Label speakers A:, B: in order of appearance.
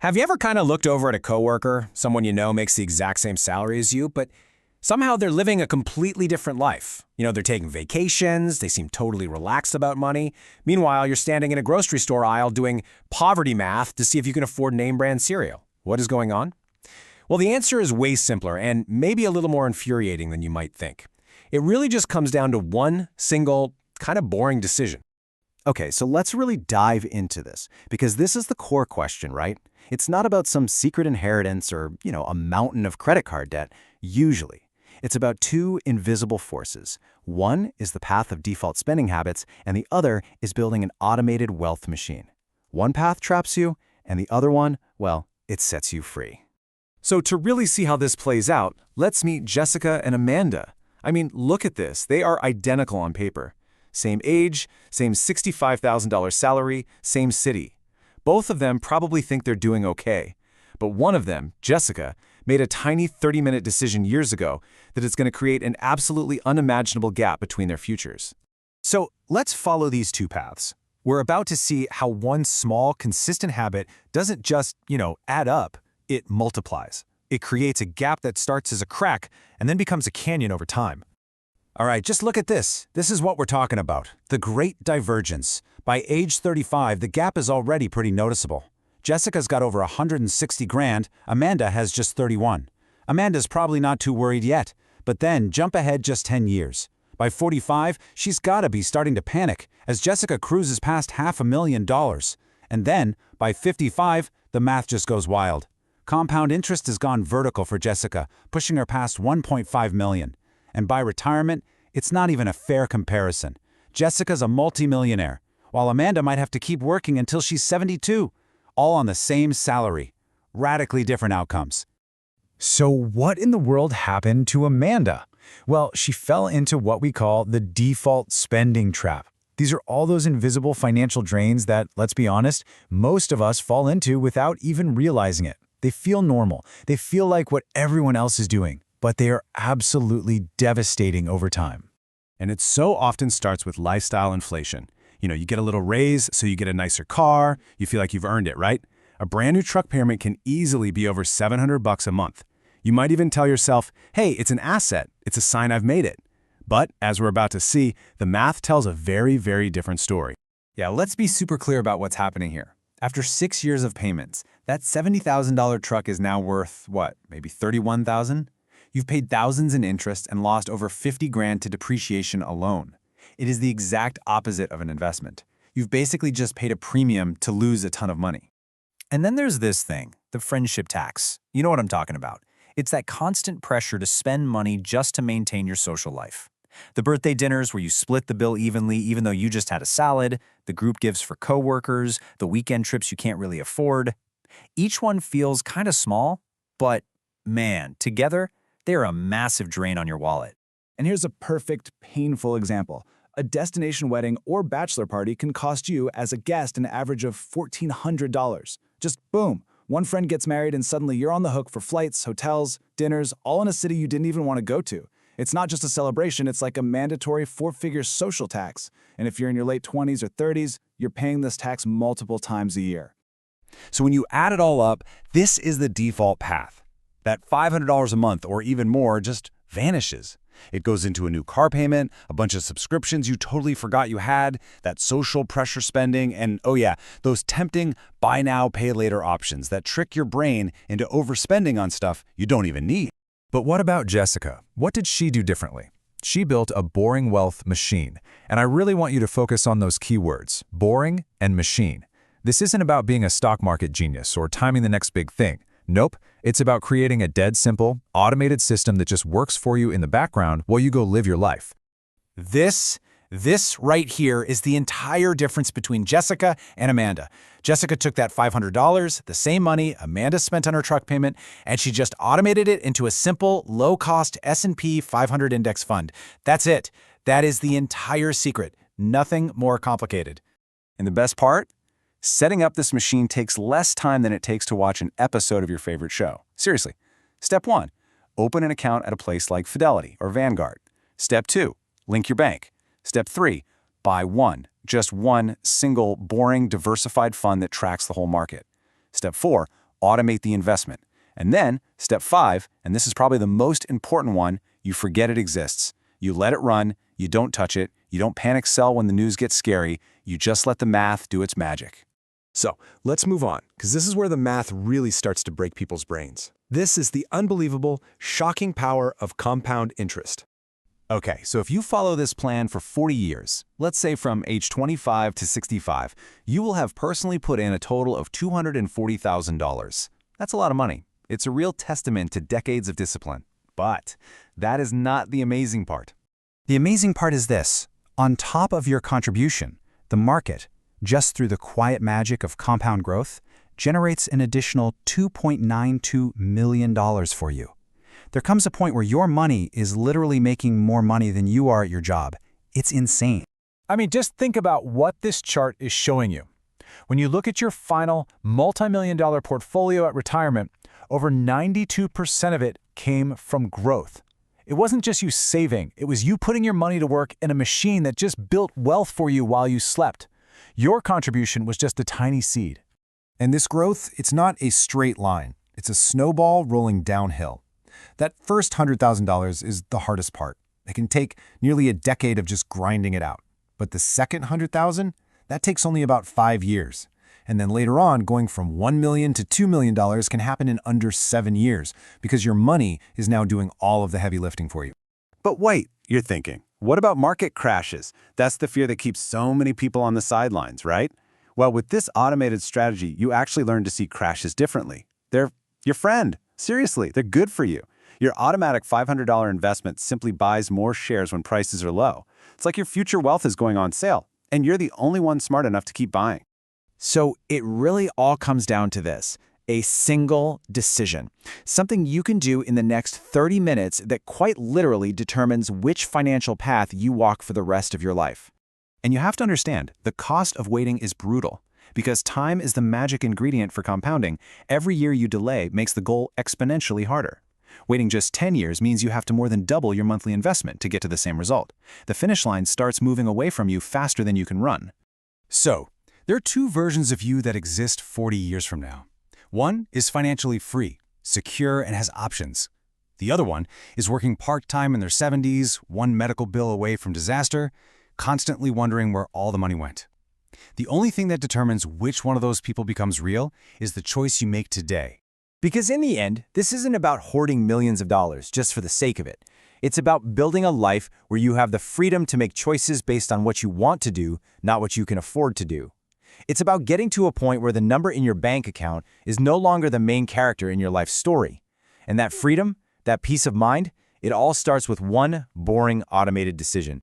A: Have you ever kind of looked over at a coworker, someone you know makes the exact same salary as you, but somehow they're living a completely different life? They're taking vacations, they seem totally relaxed about money. Meanwhile, you're standing in a grocery store aisle doing poverty math to see if you can afford name brand cereal. What is going on? Well, the answer is way simpler and maybe a little more infuriating than you might think. It really just comes down to one single, kind of boring decision.
B: Okay, so let's really dive into this, because this is the core question, right? It's not about some secret inheritance or, a mountain of credit card debt, usually. It's about two invisible forces. One is the path of default spending habits, and the other is building an automated wealth machine. One path traps you, and the other one, well, it sets you free.
C: So to really see how this plays out, let's meet Jessica and Amanda. I mean, look at this. They are identical on paper. Same age, same $65,000 salary, same city. Both of them probably think they're doing okay. But one of them, Jessica, made a tiny 30-minute decision years ago that is going to create an absolutely unimaginable gap between their futures.
D: So let's follow these two paths. We're about to see how one small, consistent habit doesn't just, add up, it multiplies. It creates a gap that starts as a crack and then becomes a canyon over time. All right, just look at this. This is what we're talking about. The great divergence. By age 35, the gap is already pretty noticeable. Jessica's got over 160 grand, Amanda has just 31. Amanda's probably not too worried yet, but then jump ahead just 10 years. By 45, she's gotta be starting to panic as Jessica cruises past $500,000. And then, by 55, the math just goes wild. Compound interest has gone vertical for Jessica, pushing her past $1.5 million. And by retirement, it's not even a fair comparison. Jessica's a multimillionaire, while Amanda might have to keep working until she's 72, all on the same salary. Radically different outcomes. So what in the world happened to Amanda? Well, she fell into what we call the default spending trap. These are all those invisible financial drains that, let's be honest, most of us fall into without even realizing it. They feel normal. They feel like what everyone else is doing, but they are absolutely devastating over time.
C: And it so often starts with lifestyle inflation. You get a little raise, so you get a nicer car, you feel like you've earned it, right? A brand new truck payment can easily be over $700 a month. You might even tell yourself, hey, it's an asset, it's a sign I've made it. But, as we're about to see, the math tells a very, very different story.
E: Yeah, let's be super clear about what's happening here. After 6 years of payments, that $70,000 truck is now worth, maybe $31,000? You've paid thousands in interest and lost over 50 grand to depreciation alone. It is the exact opposite of an investment. You've basically just paid a premium to lose a ton of money. And then there's this thing, the friendship tax. You know what I'm talking about. It's that constant pressure to spend money just to maintain your social life. The birthday dinners where you split the bill evenly even though you just had a salad, the group gifts for coworkers, the weekend trips you can't really afford. Each one feels kind of small, but man, together, they're a massive drain on your wallet.
F: And here's a perfect, painful example. A destination wedding or bachelor party can cost you, as a guest, an average of $1,400. Just boom, one friend gets married and suddenly you're on the hook for flights, hotels, dinners, all in a city you didn't even want to go to. It's not just a celebration, it's like a mandatory 4-figure social tax. And if you're in your late 20s or 30s, you're paying this tax multiple times a year.
C: So when you add it all up, this is the default path. That $500 a month or even more just vanishes. It goes into a new car payment, a bunch of subscriptions you totally forgot you had, that social pressure spending, and oh yeah, those tempting buy now, pay later options that trick your brain into overspending on stuff you don't even need.
D: But what about Jessica? What did she do differently? She built a boring wealth machine. And I really want you to focus on those keywords, boring and machine. This isn't about being a stock market genius or timing the next big thing. Nope, it's about creating a dead simple, automated system that just works for you in the background while you go live your life.
E: This right here is the entire difference between Jessica and Amanda. Jessica took that $500, the same money Amanda spent on her truck payment, and she just automated it into a simple, low-cost S&P 500 index fund. That's it. That is the entire secret. Nothing more complicated.
C: And the best part? Setting up this machine takes less time than it takes to watch an episode of your favorite show. Seriously. Step 1, open an account at a place like Fidelity or Vanguard. Step 2, link your bank. Step 3, buy just one single, boring, diversified fund that tracks the whole market. Step 4, automate the investment. And then, step 5, and this is probably the most important one, you forget it exists. You let it run, you don't touch it, you don't panic sell when the news gets scary, you just let the math do its magic.
D: So let's move on, because this is where the math really starts to break people's brains. This is the unbelievable, shocking power of compound interest.
E: Okay, so if you follow this plan for 40 years, let's say from age 25 to 65, you will have personally put in a total of $240,000. That's a lot of money. It's a real testament to decades of discipline. But that is not the amazing part.
B: The amazing part is this. On top of your contribution, the market, just through the quiet magic of compound growth, generates an additional $2.92 million for you. There comes a point where your money is literally making more money than you are at your job. It's insane.
D: I mean, just think about what this chart is showing you. When you look at your final multi-million-dollar portfolio at retirement, over 92% of it came from growth. It wasn't just you saving, it was you putting your money to work in a machine that just built wealth for you while you slept. Your contribution was just a tiny seed.
G: And this growth, it's not a straight line. It's a snowball rolling downhill. That first $100,000 is the hardest part. It can take nearly a decade of just grinding it out. But the second $100,000, that takes only about 5 years. And then later on, going from $1 million to $2 million can happen in under 7 years because your money is now doing all of the heavy lifting for you.
C: But wait, you're thinking, what about market crashes? That's the fear that keeps so many people on the sidelines, right? Well, with this automated strategy, you actually learn to see crashes differently. They're your friend. Seriously, they're good for you. Your automatic $500 investment simply buys more shares when prices are low. It's like your future wealth is going on sale, and you're the only one smart enough to keep buying.
F: So it really all comes down to this, a single decision. Something you can do in the next 30 minutes that quite literally determines which financial path you walk for the rest of your life.
B: And you have to understand, the cost of waiting is brutal. Because time is the magic ingredient for compounding, every year you delay makes the goal exponentially harder. Waiting just 10 years means you have to more than double your monthly investment to get to the same result. The finish line starts moving away from you faster than you can run.
E: So, there are 2 versions of you that exist 40 years from now. One is financially free, secure, and has options. The other one is working part-time in their 70s, one medical bill away from disaster, constantly wondering where all the money went. The only thing that determines which one of those people becomes real is the choice you make today.
F: Because in the end, this isn't about hoarding millions of dollars just for the sake of it. It's about building a life where you have the freedom to make choices based on what you want to do, not what you can afford to do. It's about getting to a point where the number in your bank account is no longer the main character in your life story. And that freedom, that peace of mind, it all starts with one boring automated decision.